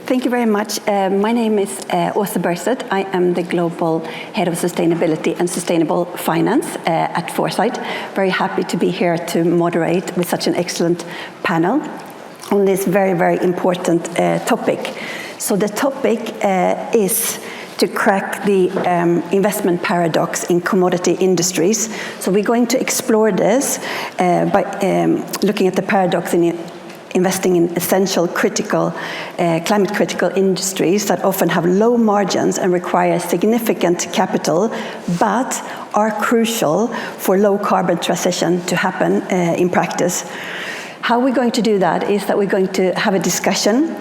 Thank you very much. My name is Bergstedt. I am the Global Head of Sustainability and Sustainable Finance at Foresight. Very happy to be here to moderate with such an excellent panel on this very, very important topic. So the topic is to crack the investment paradox in commodity industries. So we're going to explore this by looking at the paradox in investing in essential, critical, climate-critical industries that often have low margins and require significant capital, but are crucial for low-carbon transition to happen in practice. How we're going to do that is that we're going to have a discussion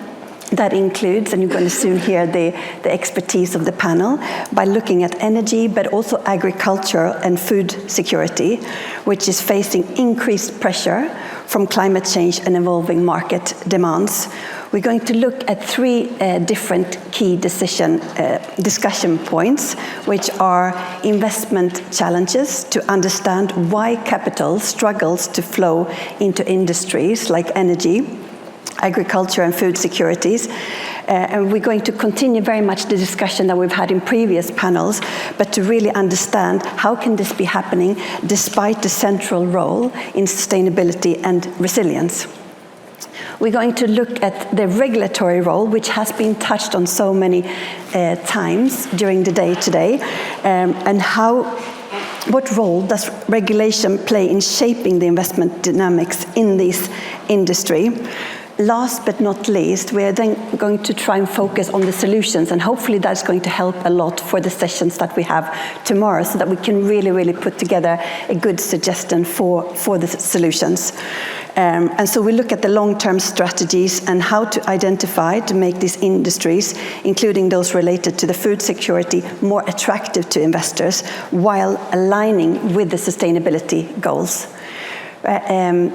that includes, and you're going to soon hear the expertise of the panel, by looking at energy, but also agriculture and food security, which is facing increased pressure from climate change and evolving market demands. We're going to look at three different key discussion points, which are investment challenges, to understand why capital struggles to flow into industries like energy, agriculture and food securities. And we're going to continue very much the discussion that we've had in previous panels, but to really understand how can this be happening despite the central role in sustainability and resilience. We're going to look at the regulatory role, which has been touched on so many times during the day today, and what role does regulation play in shaping the investment dynamics in this industry. Last but not least, we are then going to try and focus on the solutions, and hopefully that's going to help a lot for the sessions that we have tomorrow, so that we can really put together a good suggestion for the solutions. And so we look at the long-term strategies and how to identify to make these industries, including those related to the food security, more attractive to investors while aligning with the sustainability goals.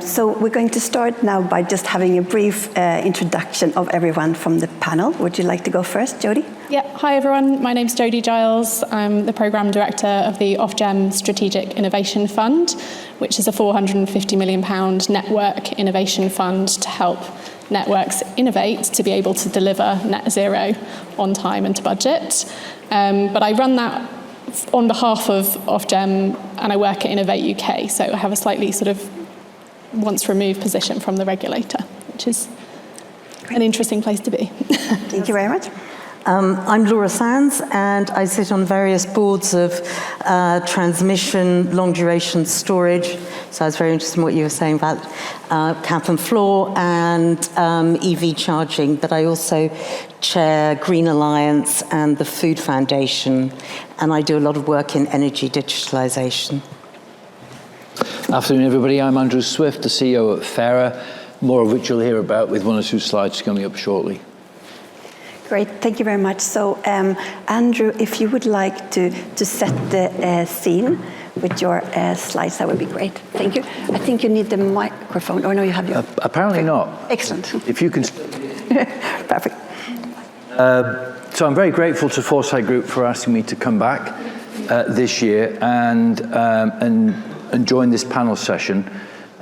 So we're going to start now by just having a brief introduction of everyone from the panel. Would you like to go first, Jodie? Yeah, hi everyone. My name's Jodie Giles. I'm the Programme Director of the Ofgem Strategic Innovation Fund, which is a £450 million network innovation fund to help networks innovate to be able to deliver net zero on time and to budget. But I run that on behalf of Ofgem, and I work at Innovate UK, so I have a slightly sort of once removed position from the regulator, which is an interesting place to be. Thank you very much. I'm Laura Sands, and I sit on various boards of transmission, long duration storage. So I was very interested in what you were saying about cap and floor and EV charging, but I also chair Green Alliance and the Food Foundation, and I do a lot of work in energy digitalisation. Afternoon, everybody. I'm Andrew Swift, the CEO at Fera, more of which you'll hear about with one or two slides coming up shortly. Great, thank you very much. So, Andrew, if you would like to set the scene with your slides, that would be great. Thank you. I think you need the microphone, or no, you have your... Apparently not. Excellent. If you can... Perfect. So I'm very grateful to Foresight Group for asking me to come back this year and join this panel session.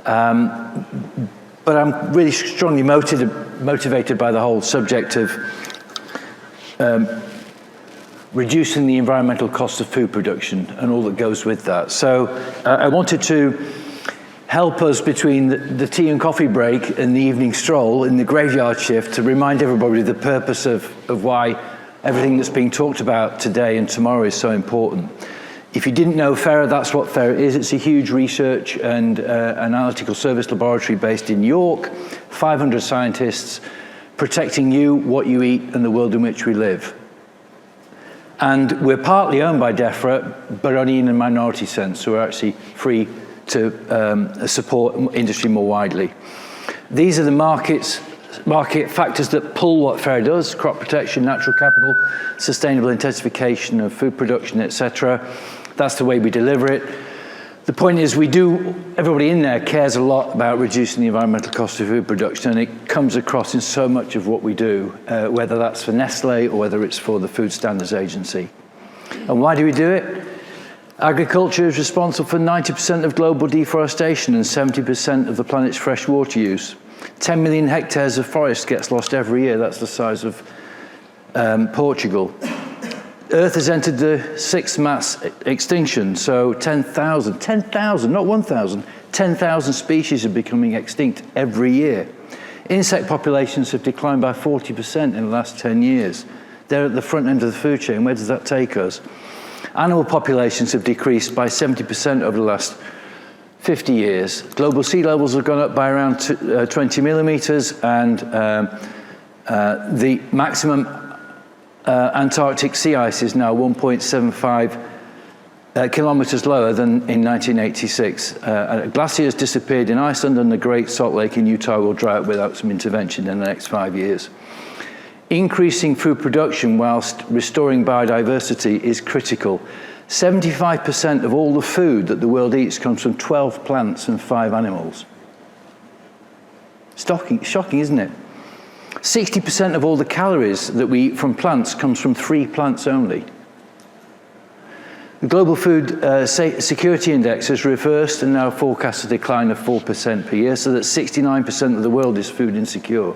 But I'm really strongly motivated by the whole subject of reducing the environmental cost of food production and all that goes with that. So I wanted to help us between the tea and coffee break and the evening stroll in the graveyard shift to remind everybody the purpose of why everything that's being talked about today and tomorrow is so important. If you didn't know Fera, that's what Fera is. It's a huge research and analytical service laboratory based in York, 500 scientists protecting you, what you eat, and the world in which we live. And we're partly owned by DEFRA, but only in a minority sense, so we're actually free to support industry more widely. These are the market factors that pull what Fera does: crop protection, natural capital, sustainable intensification of food production, etc. That's the way we deliver it. The point is, everybody in there cares a lot about reducing the environmental cost of food production, and it comes across in so much of what we do, whether that's for Nestle or whether it's for the Food Standards Agency. And why do we do it? Agriculture is responsible for 90% of global deforestation and 70% of the planet's fresh water use. 10 million hectares of forest gets lost every year. That's the size of Portugal. Earth has entered the sixth mass extinction, so 10,000, not 1,000, 10,000 species are becoming extinct every year. Insect populations have declined by 40% in the last 10 years. They're at the front end of the food chain. Where does that take us? Animal populations have decreased by 70% over the last 50 years. Global sea levels have gone up by around 20 millimeters, and the maximum Antarctic sea ice is now 1.75 kilometers lower than in 1986. Glaciers disappeared in Iceland, and the Great Salt Lake in Utah will dry up without some intervention in the next 5 years. Increasing food production whilst restoring biodiversity is critical. 75% of all the food that the world eats comes from 12 plants and 5 animals. Shocking, isn't it? 60% of all the calories that we eat from plants comes from 3 plants only. The Global Food Security Index has reversed and now forecasts a decline of 4% per year, so that 69% of the world is food insecure.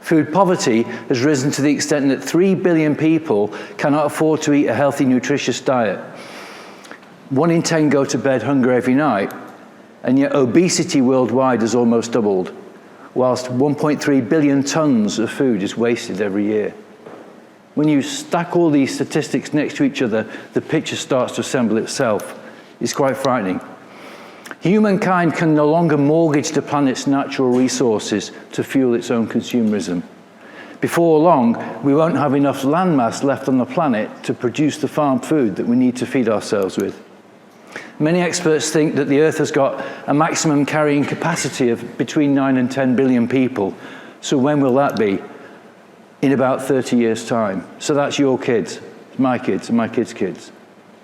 Food poverty has risen to the extent that 3 billion people cannot afford to eat a healthy, nutritious diet. 1 in 10 go to bed hungry every night, and yet obesity worldwide has almost doubled, whilst 1.3 billion tons of food is wasted every year. When you stack all these statistics next to each other, the picture starts to assemble itself. It's quite frightening. Humankind can no longer mortgage the planet's natural resources to fuel its own consumerism. Before long, we won't have enough landmass left on the planet to produce the farm food that we need to feed ourselves with. Many experts think that the Earth has got a maximum carrying capacity of between 9 and 10 billion people. So when will that be? In about 30 years' time. So that's your kids, my kids, and my kids' kids.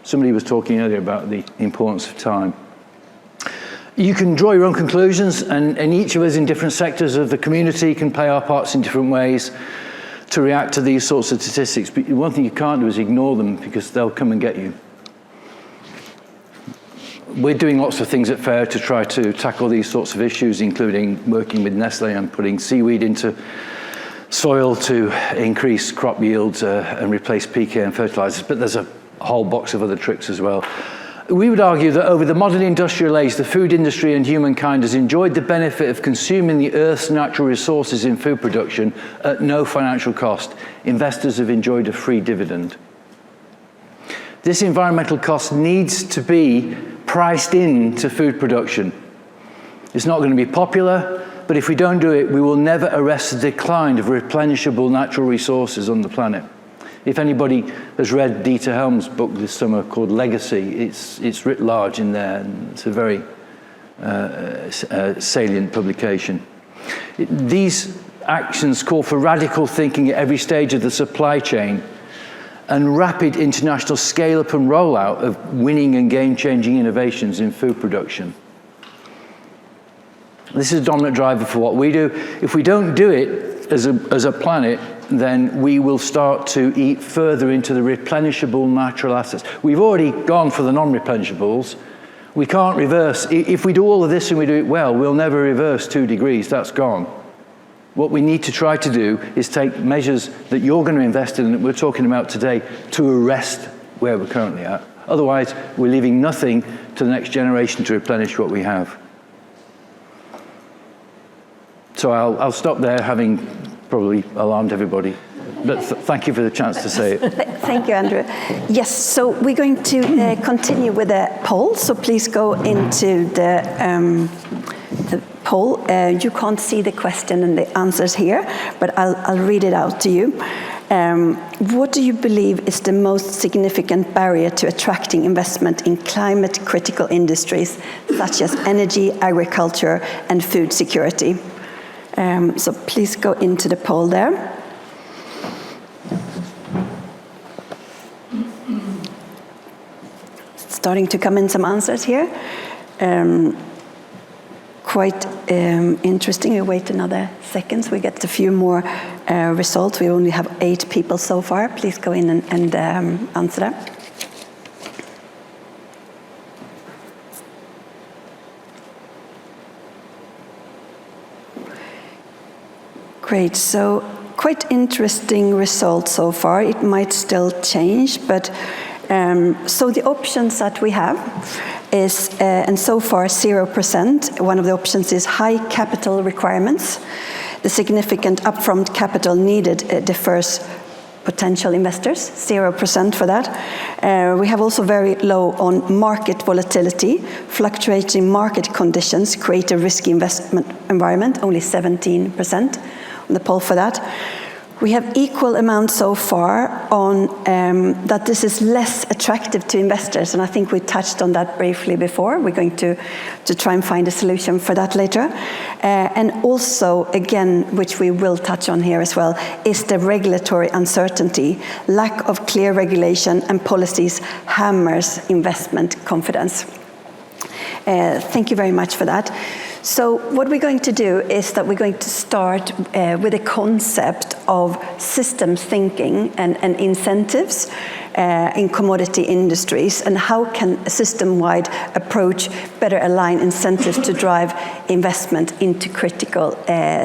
Somebody was talking earlier about the importance of time. You can draw your own conclusions, and each of us in different sectors of the community can play our parts in different ways to react to these sorts of statistics. But one thing you can't do is ignore them, because they'll come and get you. We're doing lots of things at Fera to try to tackle these sorts of issues, including working with Nestle and putting seaweed into soil to increase crop yields and replace PK and fertilizers, but there's a whole box of other tricks as well. We would argue that over the modern industrial age, the food industry and humankind has enjoyed the benefit of consuming the Earth's natural resources in food production at no financial cost. Investors have enjoyed a free dividend. This environmental cost needs to be priced into food production. It's not going to be popular, but if we don't do it, we will never arrest the decline of replenishable natural resources on the planet. If anybody has read Dieter Helm's book this summer called Legacy, it's writ large in there, and it's a very salient publication. These actions call for radical thinking at every stage of the supply chain and rapid international scale-up and rollout of winning and game-changing innovations in food production. This is a dominant driver for what we do. If we don't do it as a planet, then we will start to eat further into the replenishable natural assets. We've already gone for the non-replenishables. We can't reverse. If we do all of this and we do it well, we'll never reverse 2 degrees. That's gone. What we need to try to do is take measures that you're going to invest in, that we're talking about today, to arrest where we're currently at. Otherwise, we're leaving nothing to the next generation to replenish what we have. So I'll stop there, having probably alarmed everybody. But thank you for the chance to say it. Thank you, Andrew. Yes, so we're going to continue with a poll. So please go into the poll. You can't see the question and the answers here, but I'll read it out to you. What do you believe is the most significant barrier to attracting investment in climate-critical industries, such as energy, agriculture, and food security? So please go into the poll there. Starting to come in some answers here. Quite interesting. We wait another second so we get a few more results. We only have 8 people so far. Please go in and answer that. Great. So quite interesting result so far. It might still change, but so the options that we have is, and so far 0%. One of the options is high capital requirements. The significant upfront capital needed differs potential investors, 0% for that. We have also very low on market volatility. Fluctuating market conditions create a risky investment environment, only 17% on the poll for that. We have equal amounts so far on that this is less attractive to investors, and I think we touched on that briefly before. We're going to try and find a solution for that later. And also, again, which we will touch on here as well, is the regulatory uncertainty. Lack of clear regulation and policies hammers investment confidence. Thank you very much for that. So what we're going to do is that we're going to start with a concept of systems thinking and incentives in commodity industries, and how can a system-wide approach better align incentives to drive investment into critical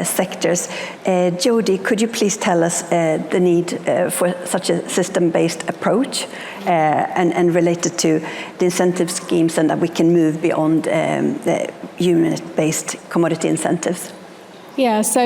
sectors. Jodie, could you please tell us the need for such a system-based approach and related to the incentive schemes, and that we can move beyond the unit-based commodity incentives? Yeah, so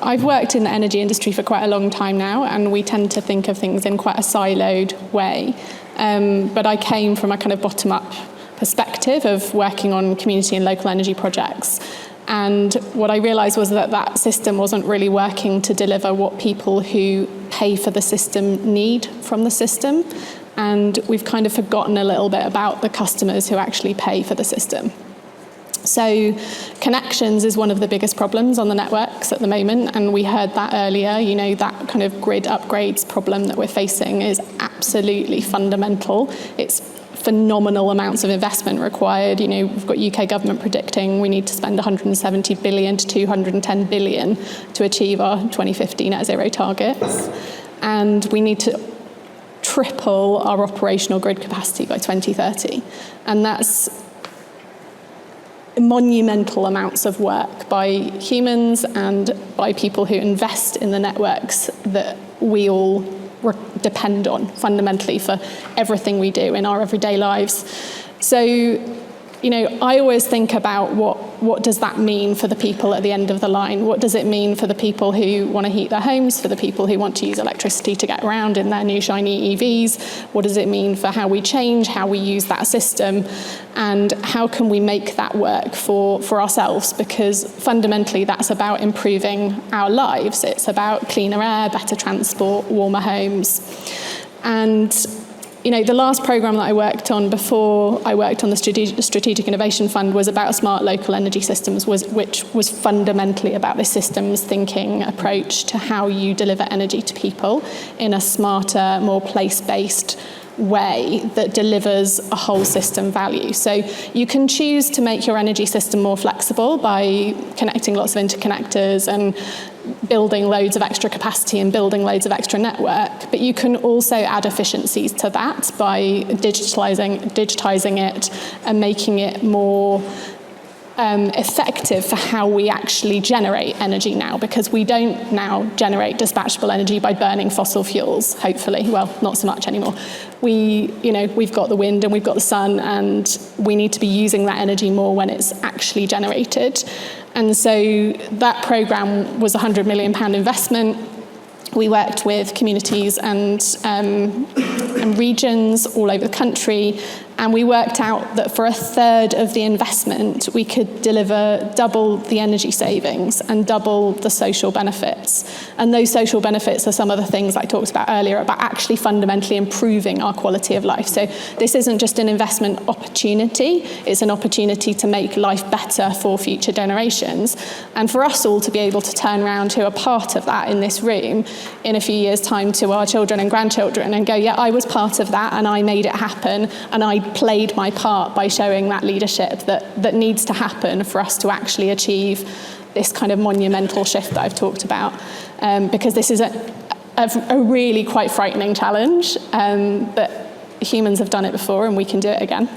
I've worked in the energy industry for quite a long time now, and we tend to think of things in quite a siloed way. But I came from a kind of bottom-up perspective of working on community and local energy projects. And what I realised was that that system wasn't really working to deliver what people who pay for the system need from the system. And we've kind of forgotten a little bit about the customers who actually pay for the system. So connections is one of the biggest problems on the networks at the moment, and we heard that earlier. You know, that kind of grid upgrades problem that we're facing is absolutely fundamental. It's phenomenal amounts of investment required. You know, we've got UK government predicting we need to spend 170 billion to 210 billion to achieve our 2050 net zero targets, and we need to triple our operational grid capacity by 2030, and that's monumental amounts of work by humans and by people who invest in the networks that we all depend on fundamentally for everything we do in our everyday lives. So, you know, I always think about what does that mean for the people at the end of the line? What does it mean for the people who want to heat their homes, for the people who want to use electricity to get around in their new shiny EVs? What does it mean for how we change, how we use that system? And how can we make that work for ourselves? Because fundamentally that's about improving our lives. It's about cleaner air, better transport, warmer homes. And you know, the last programme that I worked on before I worked on the Strategic Innovation Fund was about smart local energy systems, which was fundamentally about this systems thinking approach to how you deliver energy to people in a smarter, more place-based way that delivers a whole system value. So you can choose to make your energy system more flexible by connecting lots of interconnectors and building loads of extra capacity and building loads of extra network, but you can also add efficiencies to that by digitizing it and making it more effective for how we actually generate energy now, because we don't now generate dispatchable energy by burning fossil fuels, hopefully. Well, not so much anymore. We've got the wind and we've got the sun, and we need to be using that energy more when it's actually generated. And so that programme was a £100 million investment. We worked with communities and regions all over the country, and we worked out that for a third of the investment, we could deliver double the energy savings and double the social benefits. And those social benefits are some of the things I talked about earlier about actually fundamentally improving our quality of life. So this isn't just an investment opportunity, it's an opportunity to make life better for future generations. And for us all to be able to turn around who are part of that in this room in a few years' time to our children and grandchildren and go, yeah, I was part of that and I made it happen, and I played my part by showing that leadership that needs to happen for us to actually achieve this kind of monumental shift that I've talked about. Because this is a really quite frightening challenge, but humans have done it before and we can do it again.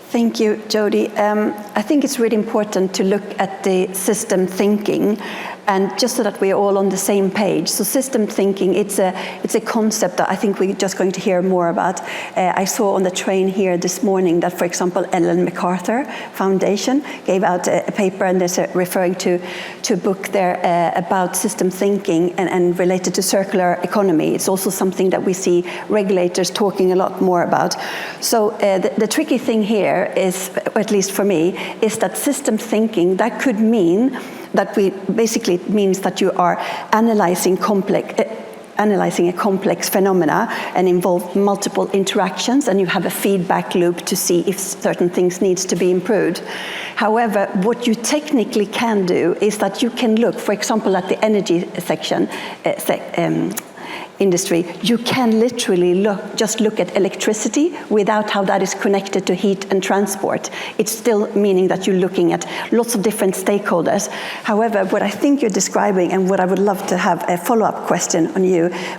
Thank you, Jodie. I think it's really important to look at the system thinking And just so that we're all on the same page, so system thinking, it's a concept that I think we're just going to hear more about. I saw on the train here this morning that, for example, Ellen MacArthur Foundation gave out a paper, and they're referring to a book there about system thinking and related to circular economy. It's also something that we see regulators talking a lot more about. So the tricky thing here is, or at least for me, is that system thinking, that could mean that basically it means that you are analyzing a complex phenomena and involve multiple interactions, and you have a feedback loop to see if certain things needs to be improved. However, what you technically can do is that you can look, for example, at the energy industry, you can literally just look at electricity without how that is connected to heat and transport. It's still meaning that you're looking at lots of different stakeholders. However, what I think you're describing, and what I would love to have a follow-up question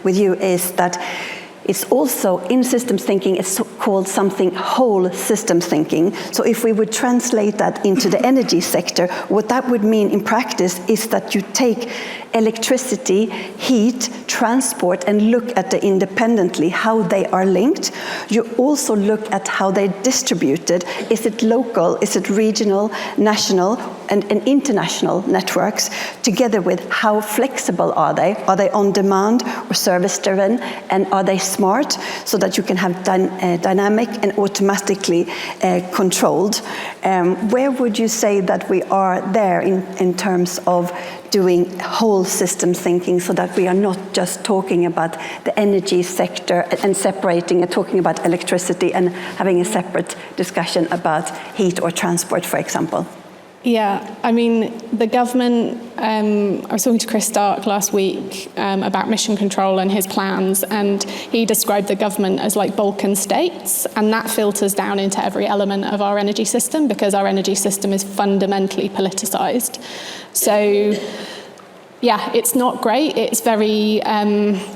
with you is that it's also, in systems thinking, it's called something whole systems thinking. So if we would translate that into the energy sector, what that would mean in practice is that you take electricity, heat, transport, and look at them independently, how they are linked. You also look at how they're distributed. Is it local, is it regional, national, and international networks, together with how flexible are they? Are they on demand or service driven? And are they smart, so that you can have dynamic and automatically controlled? Where would you say that we are there in terms of doing whole system thinking, so that we are not just talking about the energy sector and separating and talking about electricity and having a separate discussion about heat or transport, for example? Yeah, I mean, the government, I was talking to Chris Stark last week about mission control and his plans, and he described the government as like Balkan states, and that filters down into every element of our energy system, because our energy system is fundamentally politicised. So, yeah, it's not great. It's very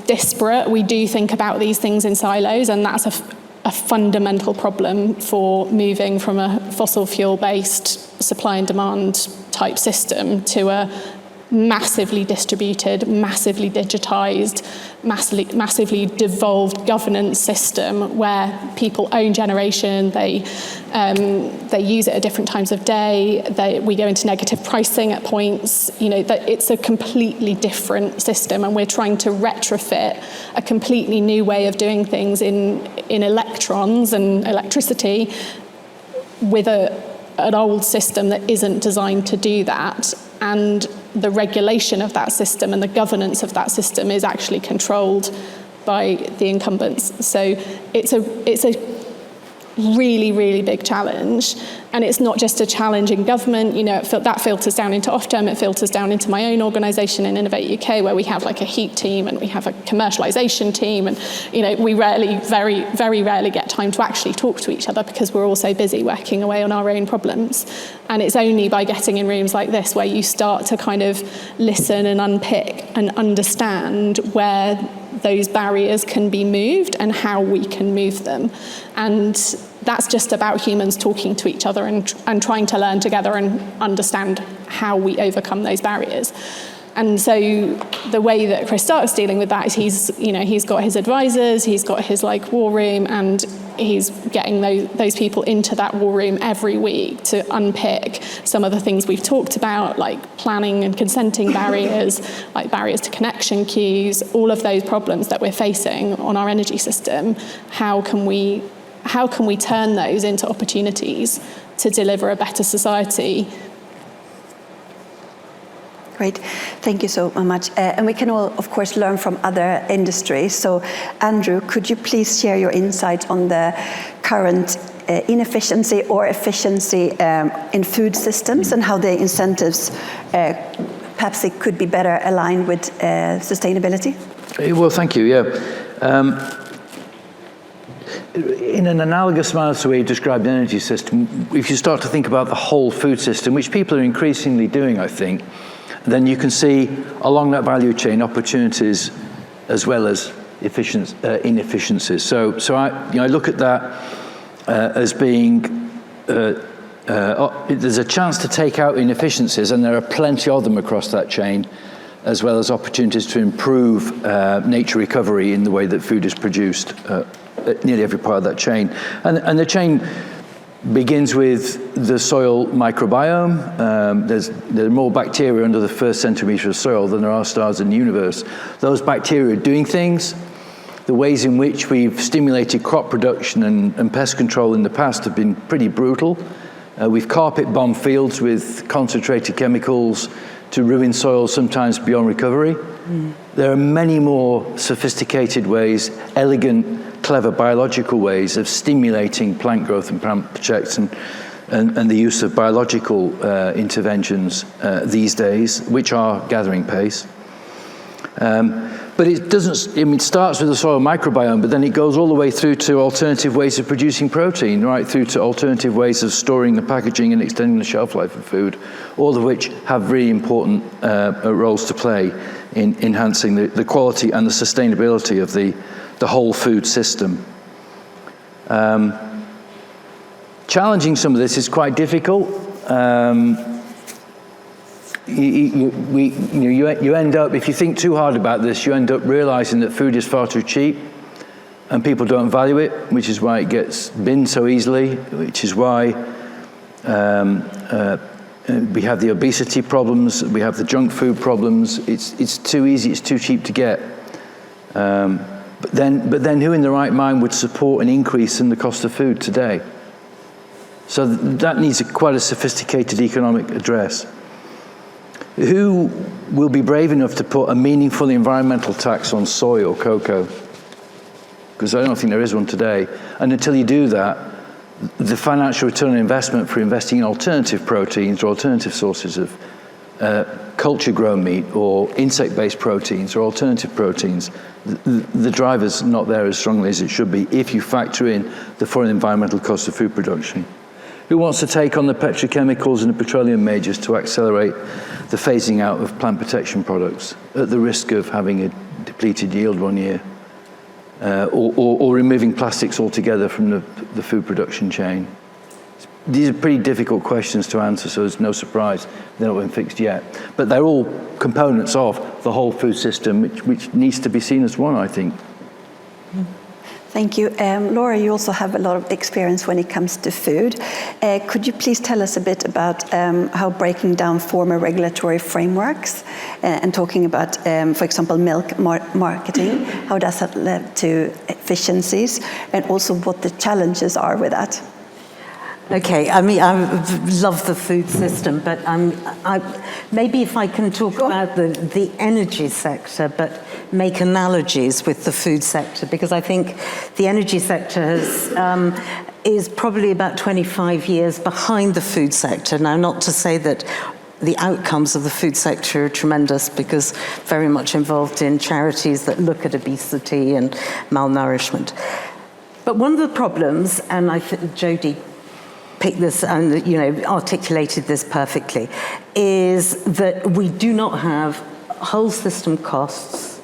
disparate. We do think about these things in silos, and that's a fundamental problem for moving from a fossil fuel-based supply and demand type system to a massively distributed, massively digitised, massively devolved governance system where people own generation, they use it at different times of day, we go into negative pricing at points. You know, that it's a completely different system, and we're trying to retrofit a completely new way of doing things in electrons and electricity with an old system that isn't designed to do that. And the regulation of that system and the governance of that system is actually controlled by the incumbents. So it's a really, really big challenge. And it's not just a challenge in government, you know, that filters down into Ofgem, it filters down into my own organisation in Innovate UK, where we have like a heat team and we have a commercialisation team, and, you know, we very, very rarely get time to actually talk to each other because we're all so busy working away on our own problems. And it's only by getting in rooms like this where you start to kind of listen and unpick and understand where those barriers can be moved and how we can move them. And that's just about humans talking to each other and trying to learn together and understand how we overcome those barriers. And so the way that Chris Stark's dealing with that is he's got his advisors, he's got his like war room, and he's getting those people into that war room every week to unpick some of the things we've talked about, like planning and consenting barriers, like barriers to connection queues, all of those problems that we're facing on our energy system. How can we turn those into opportunities to deliver a better society? Great, thank you so much. And we can all, of course, learn from other industries. So, Andrew, could you please share your insights on the current inefficiency or efficiency in food systems and how the incentives, perhaps it could be better aligned with sustainability? Well, thank you, yeah. In an analogous manner to the way you described the energy system, if you start to think about the whole food system, which people are increasingly doing, I think, then you can see along that value chain opportunities as well as inefficiencies. So I look at that as being there's a chance to take out inefficiencies, and there are plenty of them across that chain, as well as opportunities to improve nature recovery in the way that food is produced at nearly every part of that chain. And the chain begins with the soil microbiome. There are more bacteria under the first centimetre of soil than there are stars in the universe. Those bacteria are doing things. The ways in which we've stimulated crop production and pest control in the past have been pretty brutal. We've carpet bombed fields with concentrated chemicals to ruin soil, sometimes beyond recovery. There are many more sophisticated ways, elegant, clever biological ways of stimulating plant growth and plant protection and the use of biological interventions these days, which are gathering pace. But it doesn't, I mean, it starts with the soil microbiome, but then it goes all the way through to alternative ways of producing protein, right through to alternative ways of storing and packaging and extending the shelf life of food, all of which have really important roles to play in enhancing the quality and the sustainability of the whole food system. Challenging some of this is quite difficult. You end up, if you think too hard about this, you end up realizing that food is far too cheap and people don't value it, which is why it gets binned so easily, which is why we have the obesity problems, we have the junk food problems. It's too easy, it's too cheap to get. But then who in the right mind would support an increase in the cost of food today? So that needs quite a sophisticated economic address. Who will be brave enough to put a meaningful environmental tax on soy or cocoa? Because I don't think there is one today. And until you do that, the financial return on investment for investing in alternative proteins or alternative sources of culture-grown meat or insect-based proteins or alternative proteins, the driver's not there as strongly as it should be if you factor in the foreign environmental cost of food production. Who wants to take on the petrochemicals and the petroleum majors to accelerate the phasing out of plant protection products at the risk of having a depleted yield one year? Or removing plastics altogether from the food production chain? These are pretty difficult questions to answer, so it's no surprise they're not been fixed yet. But they're all components of the whole food system, which needs to be seen as one, I think. Thank you. Laura, you also have a lot of experience when it comes to food. Could you please tell us a bit about how breaking down former regulatory frameworks and talking about, for example, milk marketing, how does that lead to efficiencies, and also what the challenges are with that? Okay, I mean, I love the food system, but maybe if I can talk about the energy sector, but make analogies with the food sector, because I think the energy sector is probably about 25 years behind the food sector. Now, not to say that the outcomes of the food sector are tremendous, because very much involved in charities that look at obesity and malnourishment. But one of the problems, and I think Jodie picked this and articulated this perfectly, is that we do not have whole system costs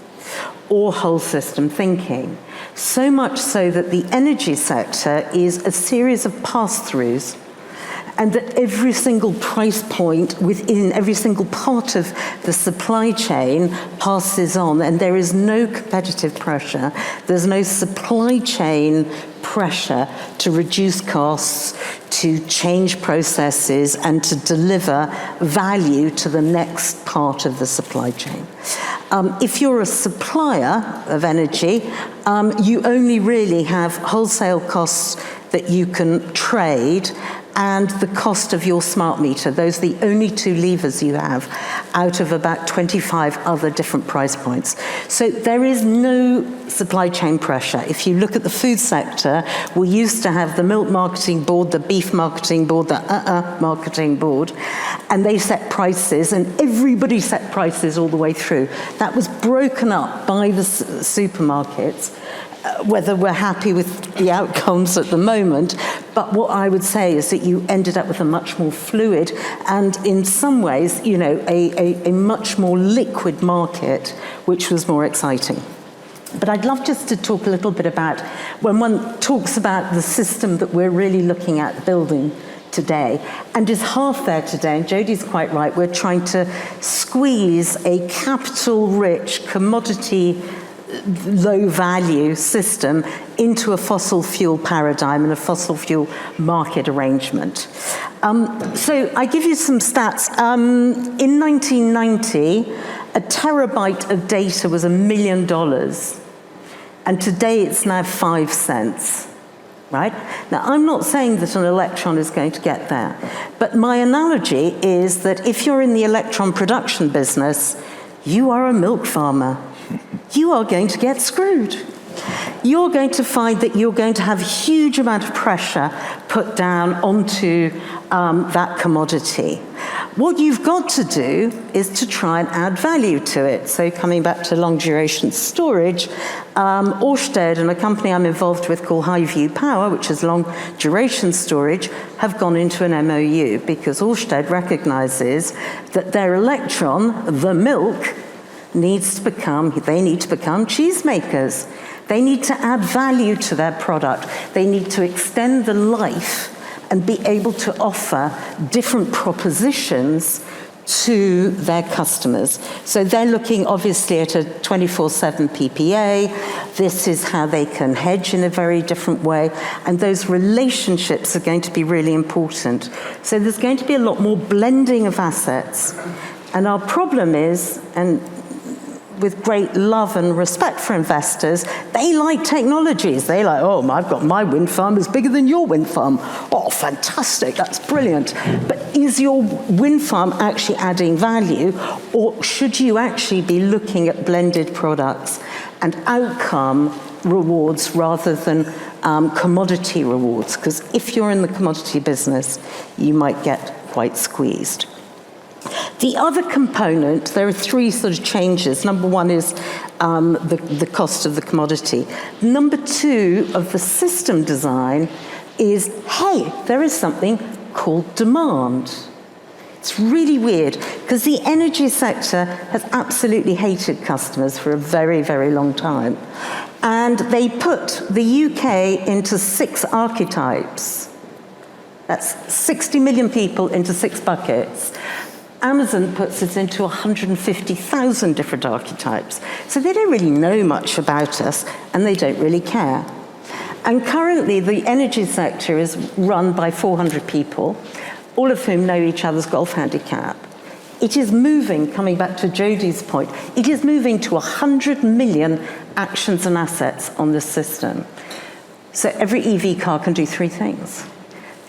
or whole system thinking. So much so that the energy sector is a series of pass-throughs, and that every single price point within every single part of the supply chain passes on, and there is no competitive pressure, there's no supply chain pressure to reduce costs, to change processes, and to deliver value to the next part of the supply chain. If you're a supplier of energy, you only really have wholesale costs that you can trade and the cost of your smart meter. Those are the only two levers you have out of about 25 other different price points. So there is no supply chain pressure. If you look at the food sector, we used to have the milk marketing board, the beef marketing board, the marketing board, and they set prices, and everybody set prices all the way through. That was broken up by the supermarkets. Whether we're happy with the outcomes at the moment, but what I would say is that you ended up with a much more fluid and in some ways, a much more liquid market, which was more exciting. But I'd love just to talk a little bit about, when one talks about the system that we're really looking at building today and is half there today. And Jodie's quite right. We're trying to squeeze a capital-rich, commodity, low-value system into a fossil fuel paradigm and a fossil fuel market arrangement. So I give you some stats. In 1990, a terabyte of data was $1 million. And today it's now 5 cents, right? Now, I'm not saying that an electron is going to get there, but my analogy is that if you're in the electron production business, you are a milk farmer. You are going to get screwed. You're going to find that you're going to have a huge amount of pressure put down onto that commodity. What you've got to do is to try and add value to it. So coming back to long duration storage, Ørsted and a company I'm involved with called Highview Power, which is long duration storage, have gone into an MOU because Ørsted recognizes that their electron, the milk, they need to become cheesemakers. They need to add value to their product. They need to extend the life and be able to offer different propositions to their customers. So they're looking obviously at a 24/7 PPA. This is how they can hedge in a very different way. And those relationships are going to be really important. So there's going to be a lot more blending of assets. And our problem is, and with great love and respect for investors, they like technologies. They like, oh, I've got my wind farm is bigger than your wind farm. Oh, fantastic, that's brilliant. But is your wind farm actually adding value, or should you actually be looking at blended products and outcome rewards rather than commodity rewards? Because if you're in the commodity business, you might get quite squeezed. The other component, there are 3 sort of changes. Number 1 is the cost of the commodity. Number 2 of the system design is, hey, there is something called demand. It's really weird because the energy sector has absolutely hated customers for a very, very long time. And they put the UK into 6 archetypes. That's 60 million people into 6 buckets. Amazon puts it into 150,000 different archetypes. So they don't really know much about us, and they don't really care. And currently, the energy sector is run by 400 people, all of whom know each other's golf handicap. It is moving, coming back to Jodie's point, it is moving to 100 million actions and assets on this system. So every EV car can do 3 things.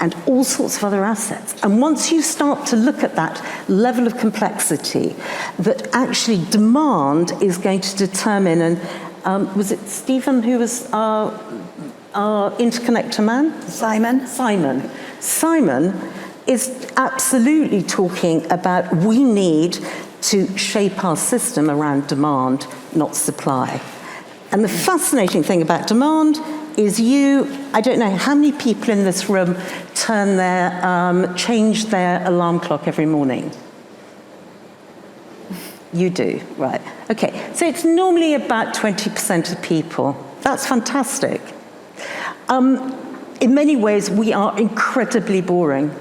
And all sorts of other assets. And once you start to look at that level of complexity, that actually demand is going to determine, and was it Stephen who was our interconnector man? Simon is absolutely talking about we need to shape our system around demand, not supply. And the fascinating thing about demand is I don't know how many people in this room change their alarm clock every morning. You do, right. Okay, so it's normally about 20% of people. That's fantastic. In many ways, we are incredibly boring.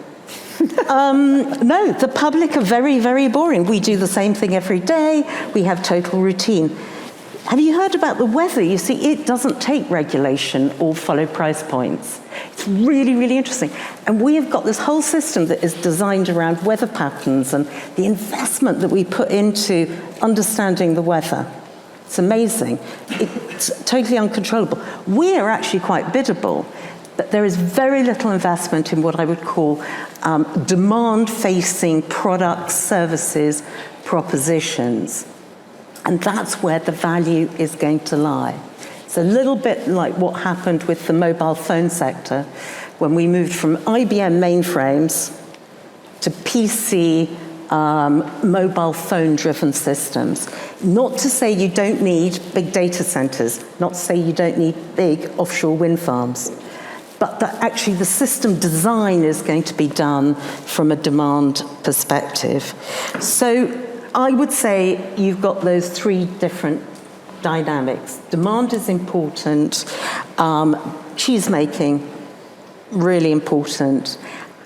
No, the public are very, very boring. We do the same thing every day. We have total routine. Have you heard about the weather? You see, it doesn't take regulation or follow price points. It's really, really interesting. And we have got this whole system that is designed around weather patterns and the investment that we put into understanding the weather. It's amazing. It's totally uncontrollable. We are actually quite biddable, but there is very little investment in what I would call demand-facing products, services, propositions. And that's where the value is going to lie. It's a little bit like what happened with the mobile phone sector when we moved from IBM mainframes to PC mobile phone-driven systems. Not to say you don't need big data centers, not to say you don't need big offshore wind farms, but that actually the system design is going to be done from a demand perspective. So I would say you've got those 3 different dynamics. Demand is important, cheese making, really important,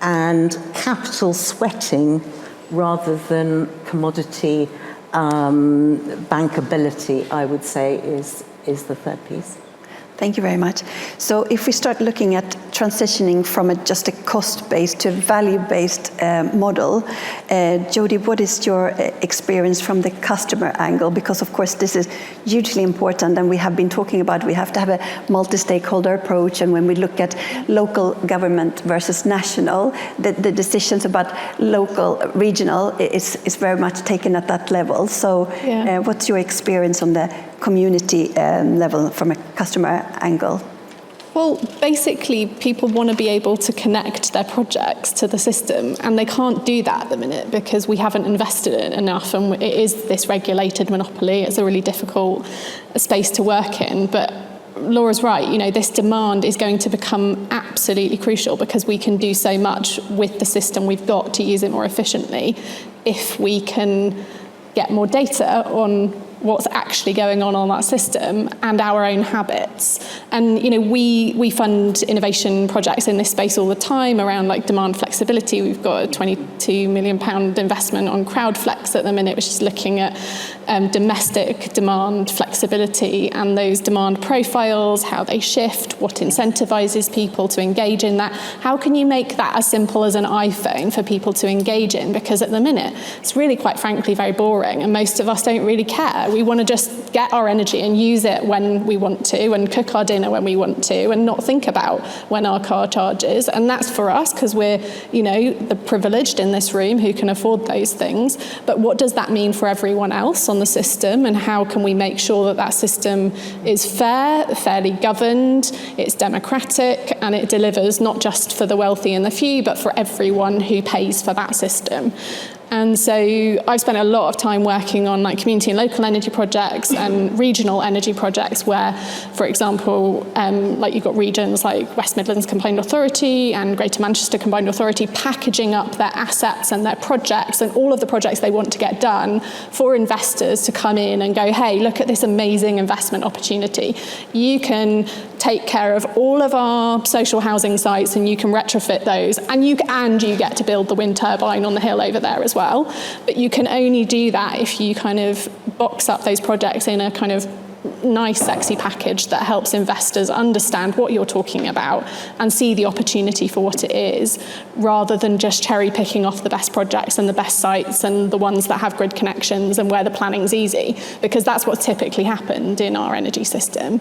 and capital sweating rather than commodity bankability, I would say, is the third piece. Thank you very much. So if we start looking at transitioning from just a cost-based to a value-based model, Jodie, what is your experience from the customer angle? Because of course this is hugely important, and we have been talking about we have to have a multi-stakeholder approach, and when we look at local government versus national, the decisions about local, regional is very much taken at that level. So what's your experience on the community level from a customer angle? Well, basically, people want to be able to connect their projects to the system, and they can't do that at the minute because we haven't invested in it enough, and it is this regulated monopoly. It's a really difficult space to work in, but Laura's right, this demand is going to become absolutely crucial because we can do so much with the system we've got to use it more efficiently if we can get more data on what's actually going on that system and our own habits. And we fund innovation projects in this space all the time around demand flexibility. We've got a £22 million investment on Crowdflex at the minute, which is looking at domestic demand flexibility and those demand profiles, how they shift, what incentivizes people to engage in that. How can you make that as simple as an iPhone for people to engage in? Because at the minute, it's really, quite frankly, very boring, and most of us don't really care. We want to just get our energy and use it when we want to, and cook our dinner when we want to, and not think about when our car charges. And that's for us because we're, the privileged in this room who can afford those things. But what does that mean for everyone else on the system, and how can we make sure that that system is fair, fairly governed, it's democratic, and it delivers not just for the wealthy and the few, but for everyone who pays for that system? And so I've spent a lot of time working on community and local energy projects and regional energy projects where, for example, you've got regions like West Midlands Combined Authority and Greater Manchester Combined Authority packaging up their assets and their projects and all of the projects they want to get done for investors to come in and go, hey, look at this amazing investment opportunity. You can take care of all of our social housing sites and you can retrofit those, and you get to build the wind turbine on the hill over there as well. But you can only do that if you kind of box up those projects in a kind of nice, sexy package that helps investors understand what you're talking about and see the opportunity for what it is, rather than just cherry picking off the best projects and the best sites and the ones that have grid connections and where the planning's easy, because that's what's typically happened in our energy system.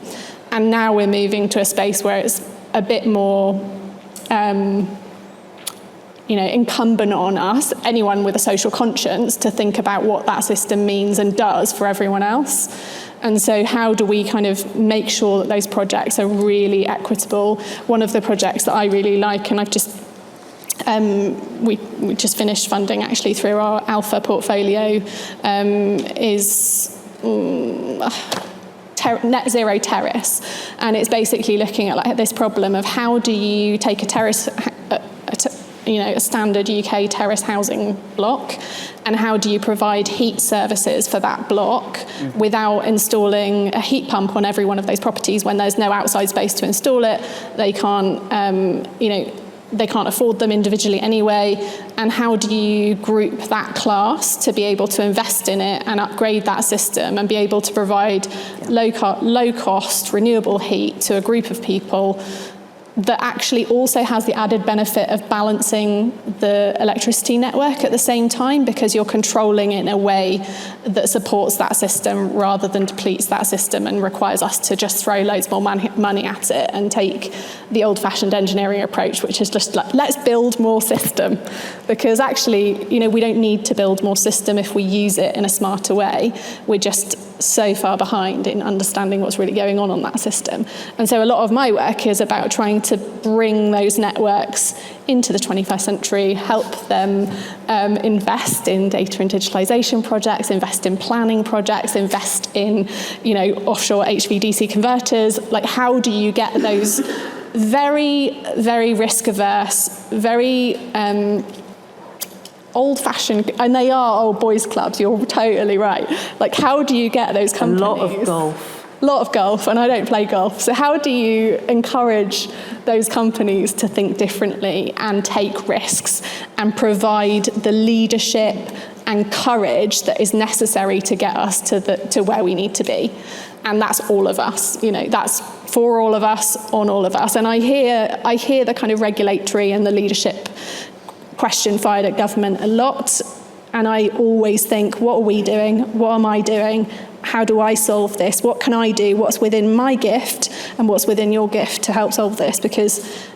And now we're moving to a space where it's a bit more incumbent on us, anyone with a social conscience, to think about what that system means and does for everyone else. And so how do we kind of make sure that those projects are really equitable? One of the projects that I really like, and I've just we just finished funding actually through our Alpha portfolio, is Net Zero Terrace. And it's basically looking at this problem of how do you take a terrace, a standard UK terrace housing block, and how do you provide heat services for that block without installing a heat pump on every one of those properties when there's no outside space to install it? They can't, they can't afford them individually anyway. And how do you group that class to be able to invest in it and upgrade that system and be able to provide low-cost renewable heat to a group of people that actually also has the added benefit of balancing the electricity network at the same time, because you're controlling it in a way that supports that system rather than depletes that system and requires us to just throw loads more money at it and take the old-fashioned engineering approach, which is just let's build more system. Because actually, we don't need to build more system if we use it in a smarter way. We're just so far behind in understanding what's really going on that system. And so a lot of my work is about trying to bring those networks into the 21st century, help them invest in data and digitalization projects, invest in planning projects, invest in offshore HVDC converters. How do you get those very, very risk averse, very old-fashioned, and they are old boys clubs, you're totally right. How do you get those companies? A lot of golf. lot of golf, and I don't play golf. So how do you encourage those companies to think differently and take risks and provide the leadership and courage that is necessary to get us to where we need to be? And that's all of us, that's for all of us, on all of us. And I hear the kind of regulatory and the leadership question fired at government a lot. And I always think, what are we doing? What am I doing? How do I solve this? What can I do? What's within my gift and what's within your gift to help solve this? Because,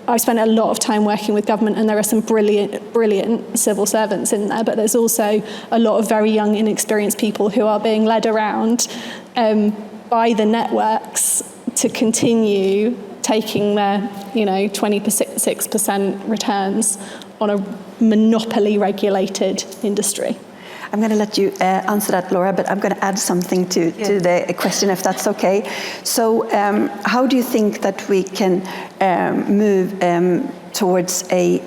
I've spent a lot of time working with government, and there are some brilliant civil servants in there, but there's also a lot of very young, inexperienced people who are being led around by the networks to continue taking their, 26% returns on a monopoly regulated industry. I'm going to let you answer that, Laura, but I'm going to add something to the question, if that's okay. So how do you think that we can move towards a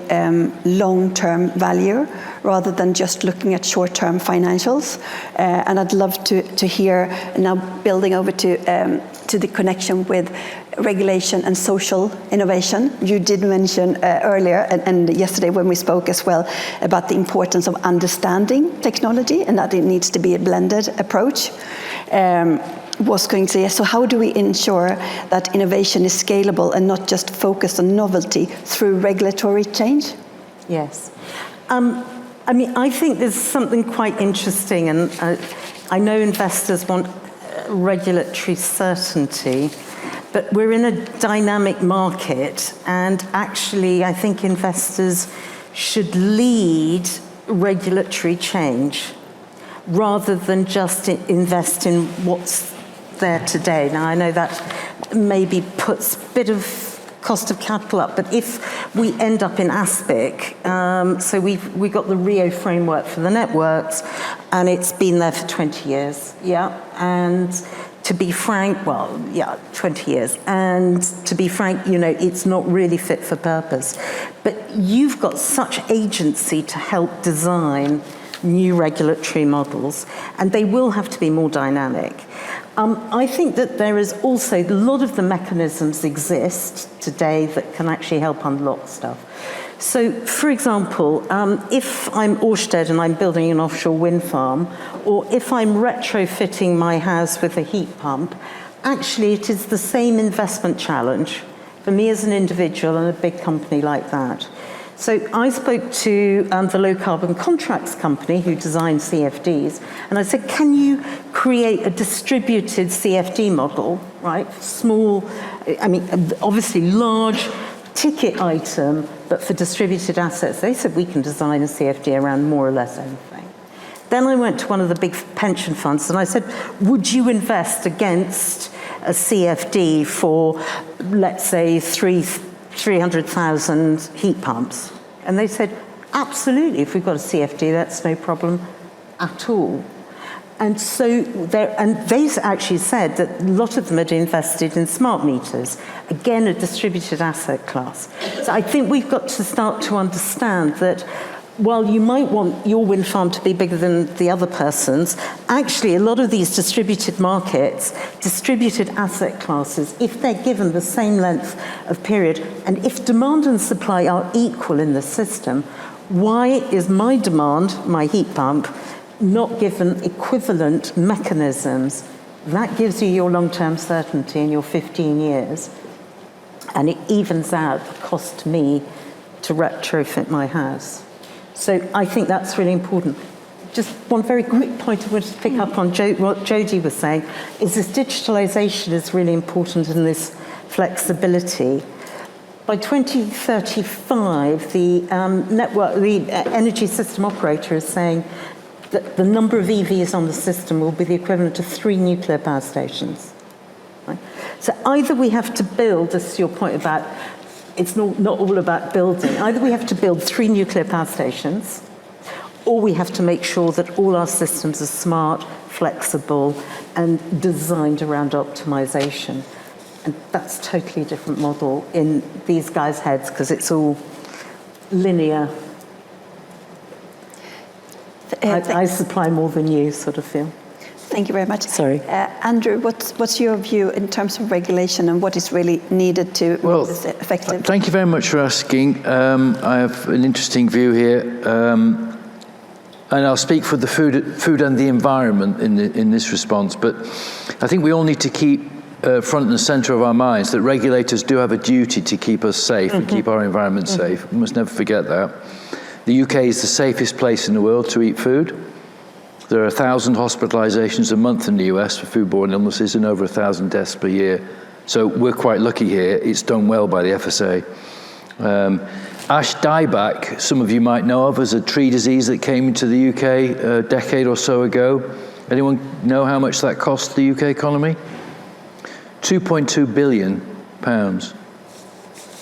long-term value rather than just looking at short-term financials? And I'd love to hear, now building over to the connection with regulation and social innovation. You did mention earlier and yesterday when we spoke as well about the importance of understanding technology and that it needs to be a blended approach. Was going to say, so how do we ensure that innovation is scalable and not just focused on novelty through regulatory change? Yes. I think there's something quite interesting, and I know investors want regulatory certainty, but we're in a dynamic market, and actually I think investors should lead regulatory change rather than just invest in what's there today. Now, I know that maybe puts a bit of cost of capital up, but if we end up in ASPIC, so we got the Rio framework for the networks, and it's been there for 20 years, and to be frank, 20 years, and to be frank, it's not really fit for purpose. But you've got such agency to help design new regulatory models, and they will have to be more dynamic. I think that there is also, a lot of the mechanisms exist today that can actually help unlock stuff. So, for example, if I'm Ørsted and I'm building an offshore wind farm, or if I'm retrofitting my house with a heat pump, actually it is the same investment challenge for me as an individual and a big company like that. So I spoke to the low carbon contracts company who designed CFDs, and I said, can you create a distributed CFD model, right? Small, obviously large ticket item, but for distributed assets. They said, we can design a CFD around more or less anything. Then I went to one of the big pension funds and I said, would you invest against a CFD for, let's say, 300,000 heat pumps? And they said, absolutely, if we've got a CFD, that's no problem at all. And so they actually said that a lot of them had invested in smart meters, again, a distributed asset class. So I think we've got to start to understand that while you might want your wind farm to be bigger than the other person's, actually a lot of these distributed markets, distributed asset classes, if they're given the same length of period, and if demand and supply are equal in the system, why is my demand, my heat pump, not given equivalent mechanisms? That gives you your long-term certainty in your 15 years, and it evens out the cost to me to retrofit my house. So I think that's really important. Just one very quick point I wanted to pick up on what Jodie was saying, is this digitalization is really important in this flexibility. By 2035, the energy system operator is saying that the number of EVs on the system will be the equivalent to 3 nuclear power stations. Right? So either we have to build, this is your point about it's not all about building. Either we have to build 3 nuclear power stations, or we have to make sure that all our systems are smart, flexible, and designed around optimization. And that's a totally different model in these guys' heads, because it's all linear. I supply more than you, sort of feel. Thank you very much. Sorry. Andrew, what's your view in terms of regulation and what is really needed to make this effective? Thank you very much for asking. I have an interesting view here. And I'll speak for the food and the environment in this response. But I think we all need to keep front and center of our minds that regulators do have a duty to keep us safe and keep our environment safe. We must never forget that. The UK is the safest place in the world to eat food. There are 1,000 hospitalizations a month in the US for foodborne illnesses and over 1,000 deaths per year. So we're quite lucky here. It's done well by the FSA. Ash dieback, some of you might know of as a tree disease that came into the UK a decade or so ago. Anyone know how much that cost the UK economy? £2.2 billion.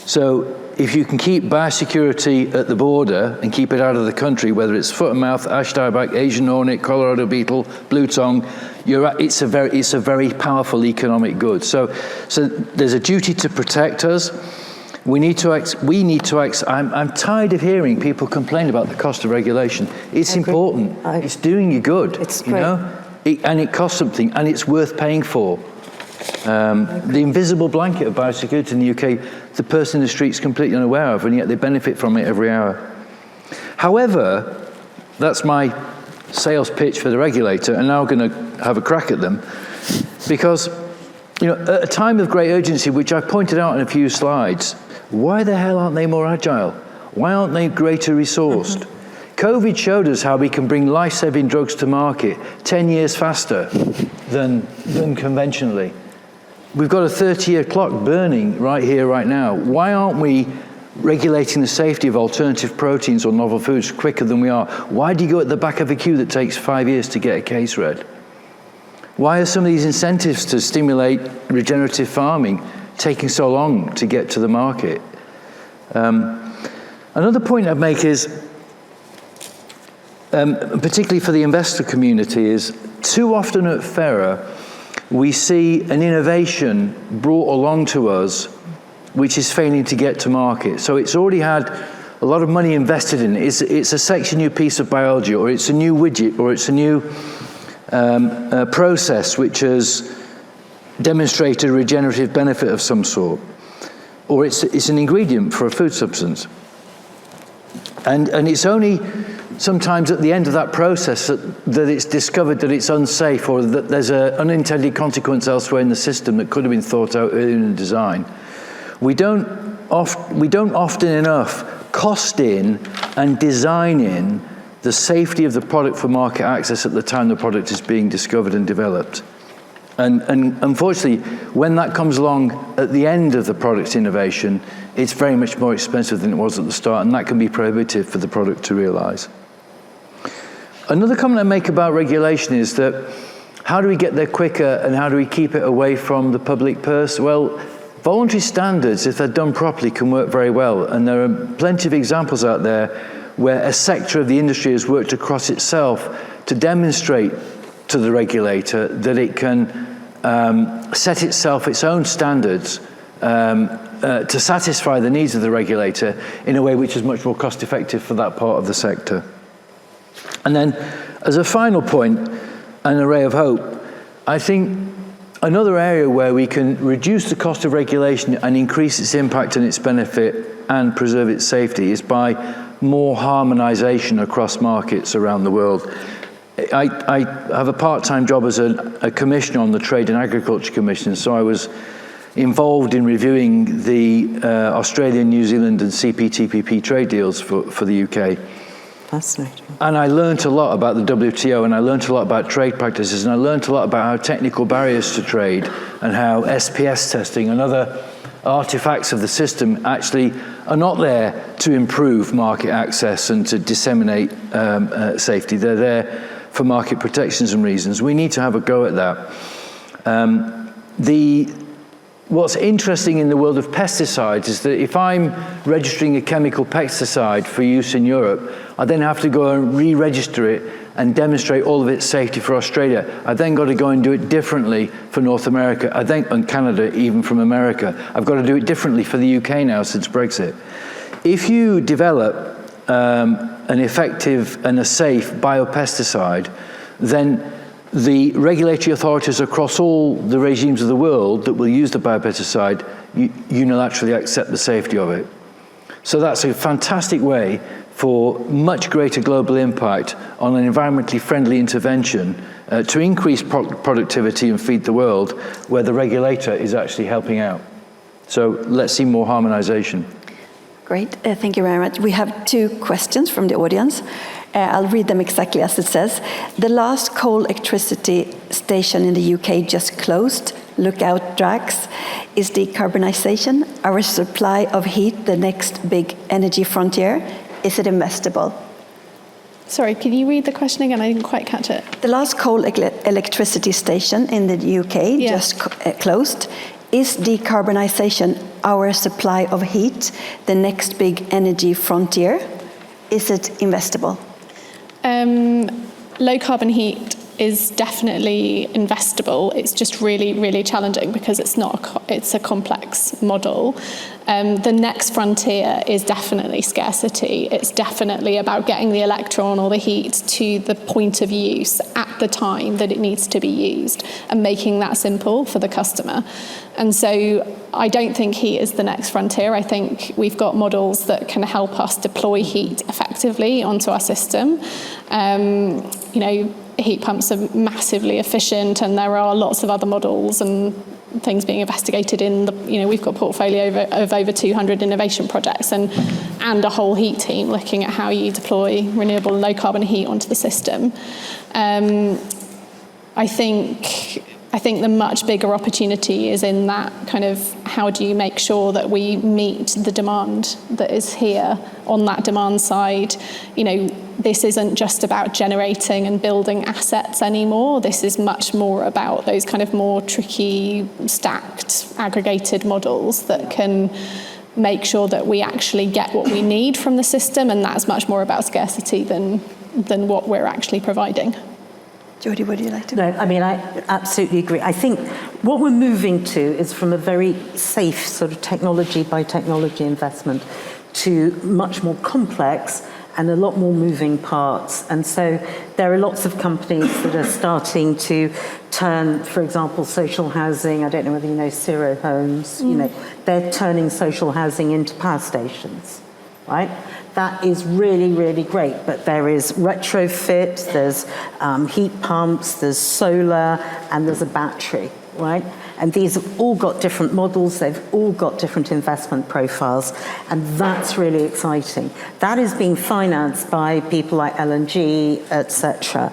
So if you can keep biosecurity at the border and keep it out of the country, whether it's foot and mouth, ash dieback, Asian hornet, Colorado beetle, blue tongue, it's a very powerful economic good. So there's a duty to protect us. We need to act. I'm tired of hearing people complain about the cost of regulation. It's important. It's doing you good. It's great. And it costs something, and it's worth paying for. The invisible blanket of biosecurity in the UK, the person in the street's completely unaware of, and yet they benefit from it every hour. However, that's my sales pitch for the regulator, and now I'm going to have a crack at them, because at a time of great urgency, which I pointed out in a few slides, why the hell aren't they more agile? Why aren't they greater resourced? COVID showed us how we can bring life-saving drugs to market 10 years faster than conventionally. We've got a 30-year clock burning right here, right now. Why aren't we regulating the safety of alternative proteins or novel foods quicker than we are? Why do you go at the back of a queue that takes 5 years to get a case read? Why are some of these incentives to stimulate regenerative farming taking so long to get to the market? Another point I'd make is, particularly for the investor community, is too often at Fera, we see an innovation brought along to us which is failing to get to market. So it's already had a lot of money invested in it. It's a sexy new piece of biology, or it's a new widget, or it's a new process which has demonstrated a regenerative benefit of some sort, or it's an ingredient for a food substance. And it's only sometimes at the end of that process that it's discovered that it's unsafe, or that there's an unintended consequence elsewhere in the system that could have been thought out earlier in the design. We don't often enough cost in and design in the safety of the product for market access at the time the product is being discovered and developed. And unfortunately, when that comes along at the end of the product's innovation, it's very much more expensive than it was at the start, and that can be prohibitive for the product to realize. Another comment I make about regulation is that how do we get there quicker, and how do we keep it away from the public purse? Well, voluntary standards, if they're done properly, can work very well. And there are plenty of examples out there where a sector of the industry has worked across itself to demonstrate to the regulator that it can set itself its own standards to satisfy the needs of the regulator in a way which is much more cost effective for that part of the sector. And then, as a final point, an array of hope, I think another area where we can reduce the cost of regulation and increase its impact and its benefit and preserve its safety is by more harmonization across markets around the world. I have a part-time job as a commissioner on the Trade and Agriculture Commission, so I was involved in reviewing the Australian, New Zealand and CPTPP trade deals for the UK. Fascinating. And I learned a lot about the WTO, and I learned a lot about trade practices, and I learned a lot about how technical barriers to trade and how SPS testing and other artifacts of the system actually are not there to improve market access and to disseminate safety. They're there for market protections and reasons. We need to have a go at that. What's interesting in the world of pesticides is that if I'm registering a chemical pesticide for use in Europe, I then have to go and re-register it and demonstrate all of its safety for Australia. I then got to go and do it differently for North America, and Canada, even from America. I've got to do it differently for the UK now since Brexit. If you develop an effective and a safe biopesticide, then the regulatory authorities across all the regimes of the world that will use the biopeticide unilaterally accept the safety of it. So that's a fantastic way for much greater global impact on an environmentally friendly intervention to increase productivity and feed the world, where the regulator is actually helping out. So let's see more harmonization. Great, thank you very much. We have 2 questions from the audience. I'll read them exactly as it says. The last coal electricity station in the UK just closed. Look out, Drax. Is decarbonisation our supply of heat the next big energy frontier? Is it investable? Sorry, can you read the question again? I didn't quite catch it. The last coal electricity station in the UK just closed. Is decarbonisation our supply of heat the next big energy frontier? Is it investable? Low carbon heat is definitely investable. It's just really, really challenging because it's a complex model. The next frontier is definitely scarcity. It's definitely about getting the electron or the heat to the point of use at the time that it needs to be used and making that simple for the customer. And so I don't think heat is the next frontier. I think we've got models that can help us deploy heat effectively onto our system. Heat pumps are massively efficient, and there are lots of other models and things being investigated in we've got a portfolio of over 200 innovation projects and a whole heat team looking at how you deploy renewable low carbon heat onto the system. I think the much bigger opportunity is in that kind of how do you make sure that we meet the demand that is here on that demand side. This isn't just about generating and building assets anymore. This is much more about those kind of more tricky, stacked, aggregated models that can make sure that we actually get what we need from the system, and that's much more about scarcity than what we're actually providing. Jodie, would you like to? No, I mean, I absolutely agree. I think what we're moving to is from a very safe sort of technology by technology investment to much more complex and a lot more moving parts. And so there are lots of companies that are starting to turn, for example, social housing. I don't know whether you know Zero Homes. They're turning social housing into power stations, right? That is really, really great, but there is retrofit, there's heat pumps, there's solar, and there's a battery, right? And these have all got different models, they've all got different investment profiles, and that's really exciting. That is being financed by people like LNG, etc.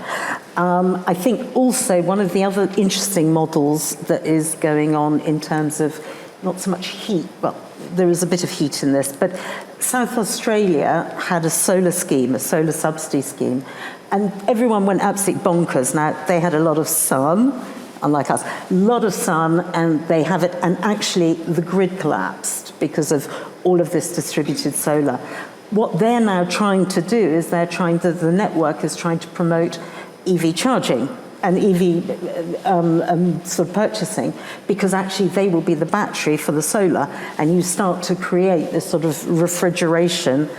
I think also one of the other interesting models that is going on in terms of not so much heat, well, there is a bit of heat in this, but South Australia had a solar scheme, a solar subsidy scheme, and everyone went absolutely bonkers. Now, they had a lot of sun, unlike us, a lot of sun, and they have it, and actually the grid collapsed because of all of this distributed solar. What they're now trying to do is the network is trying to promote EV charging and EV sort of purchasing, because actually they will be the battery for the solar, and you start to create this sort of refrigeration,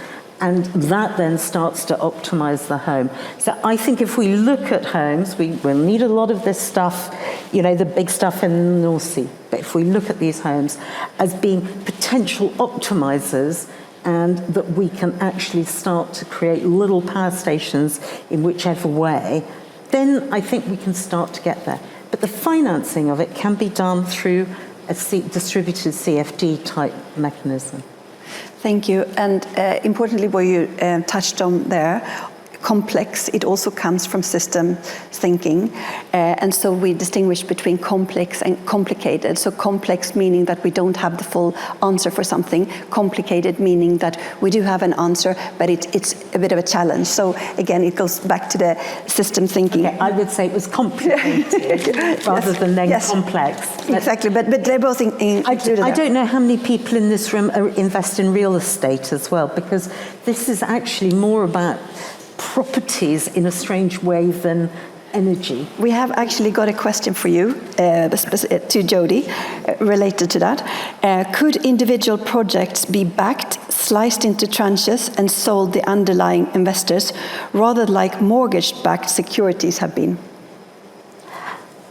and that then starts to optimize the home. So I think if we look at homes, we will need a lot of this stuff, the big stuff in the North Sea. But if we look at these homes as being potential optimizers, and that we can actually start to create little power stations in whichever way, then I think we can start to get there. But the financing of it can be done through a distributed CFD type mechanism. Thank you. And importantly, what you touched on there, complex, it also comes from system thinking. And so we distinguish between complex and complicated. So complex meaning that we don't have the full answer for something. Complicated meaning that we do have an answer, but it's a bit of a challenge. So again, it goes back to the system thinking. Okay, I would say it was complicated rather than then complex. Exactly, but they're both included. I don't know how many people in this room invest in real estate as well, because this is actually more about properties in a strange way than energy. We have actually got a question for you, to Jodie, related to that. Could individual projects be backed, sliced into tranches, and sold to underlying investors, rather like mortgage-backed securities have been?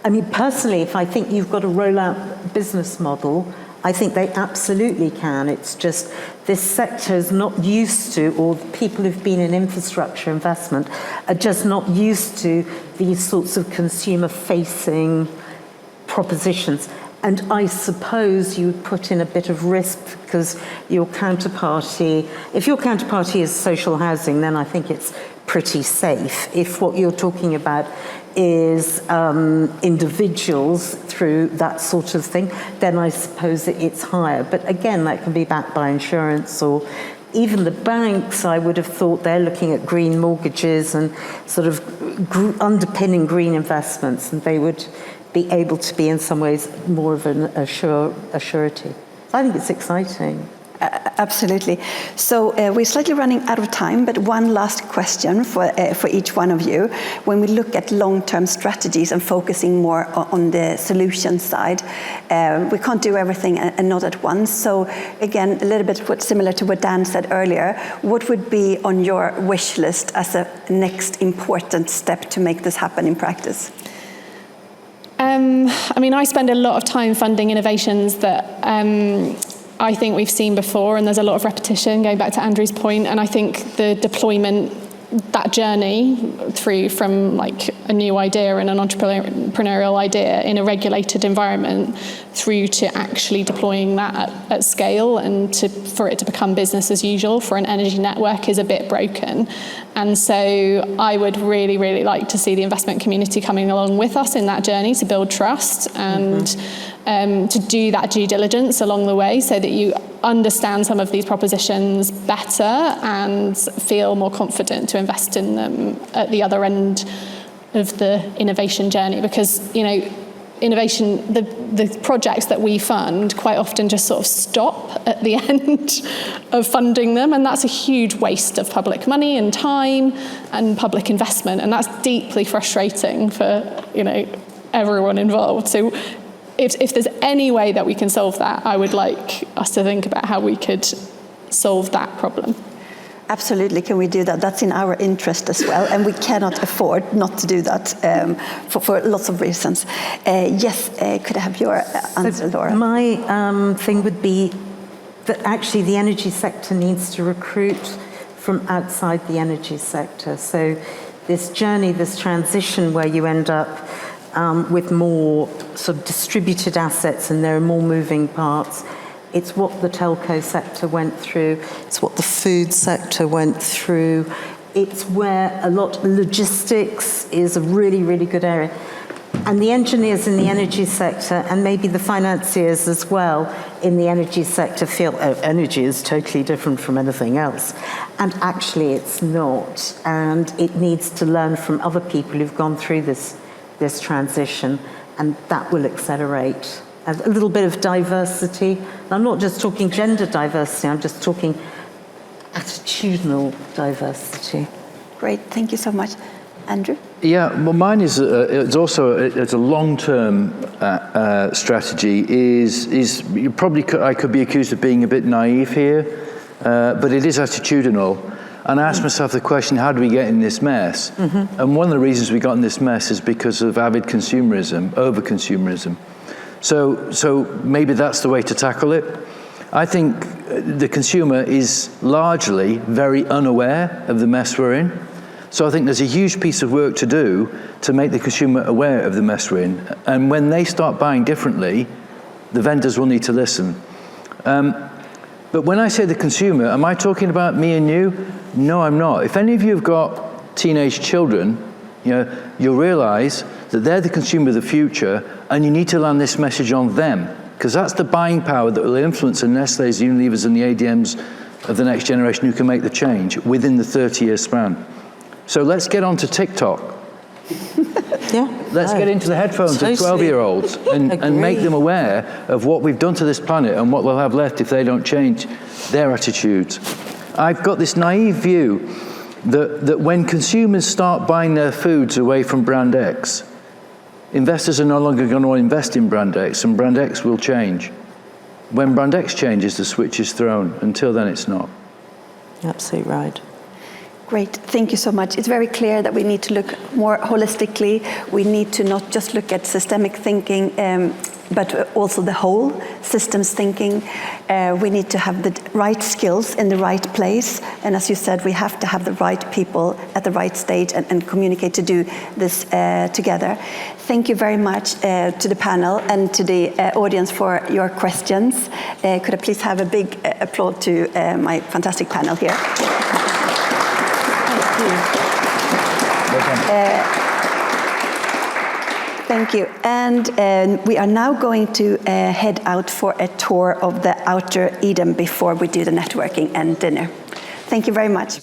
I mean, personally, if I think you've got a rollout business model, I think they absolutely can. It's just this sector is not used to, or the people who've been in infrastructure investment are just not used to these sorts of consumer-facing propositions. And I suppose you would put in a bit of risk because your counterparty, if your counterparty is social housing, then I think it's pretty safe. If what you're talking about is individuals through that sort of thing, then I suppose that it's higher. But again, that can be backed by insurance, or even the banks, I would have thought they're looking at green mortgages and sort of underpinning green investments, and they would be able to be in some ways more of a surety. So I think it's exciting. Absolutely. So we're slightly running out of time, but one last question for each one of you. When we look at long-term strategies and focusing more on the solution side, we can't do everything and not at once. So again, a little bit similar to what Dan said earlier, what would be on your wish list as a next important step to make this happen in practice? I mean, I spend a lot of time funding innovations that I think we've seen before, and there's a lot of repetition, going back to Andrew's point, and I think the deployment, that journey through from like a new idea and an entrepreneurial idea in a regulated environment through to actually deploying that at scale and for it to become business as usual for an energy network is a bit broken. And so I would really, really like to see the investment community coming along with us in that journey to build trust and to do that due diligence along the way so that you understand some of these propositions better and feel more confident to invest in them at the other end of the innovation journey. Because, you know, innovation, the projects that we fund quite often just sort of stop at the end of funding them, and that's a huge waste of public money and time and public investment, and that's deeply frustrating for, you know, everyone involved. So if there's any way that we can solve that, I would like us to think about how we could solve that problem. Absolutely, can we do that? That's in our interest as well, and we cannot afford not to do that for lots of reasons. Yes, could I have your answer, Laura? My thing would be that actually the energy sector needs to recruit from outside the energy sector. So this journey, this transition where you end up with more sort of distributed assets and there are more moving parts. It's what the telco sector went through. It's what the food sector went through. It's where a lot logistics is a really, really good area. And the engineers in the energy sector and maybe the financiers as well in the energy sector feel, oh, energy is totally different from anything else. And actually it's not. And it needs to learn from other people who've gone through this transition, and that will accelerate. A little bit of diversity. I'm not just talking gender diversity, I'm just talking attitudinal diversity. Great, thank you so much. Andrew? Yeah, well, mine is it's a long-term strategy. You probably I could be accused of being a bit naive here, but it is attitudinal. And I asked myself the question, how do we get in this mess? And one of the reasons we got in this mess is because of avid consumerism, over-consumerism. So maybe that's the way to tackle it. I think the consumer is largely very unaware of the mess we're in. So I think there's a huge piece of work to do to make the consumer aware of the mess we're in. And when they start buying differently, the vendors will need to listen. But when I say the consumer, am I talking about me and you? No, I'm not. If any of you have got teenage children, you'll realize that they're the consumer of the future, and you need to land this message on them, because that's the buying power that will influence the Nestle's, the Unilevers, and the ADMs of the next generation who can make the change within the 30-year span. So let's get on to TikTok. Let's get into the headphones of 12-year-olds and make them aware of what we've done to this planet and what they'll have left if they don't change their attitudes. I've got this naive view that when consumers start buying their foods away from brand X, investors are no longer going to invest in brand X, and brand X will change. When brand X changes, the switch is thrown. Until then, it's not. Absolutely right. Great, thank you so much. It's very clear that we need to look more holistically. We need to not just look at systemic thinking, but also the whole systems thinking. We need to have the right skills in the right place. And as you said, we have to have the right people at the right stage and communicate to do this together. Thank you very much to the panel and to the audience for your questions. Could I please have a big applause to my fantastic panel here? Thank you. And we are now going to head out for a tour of the Outer Eden before we do the networking and dinner. Thank you very much.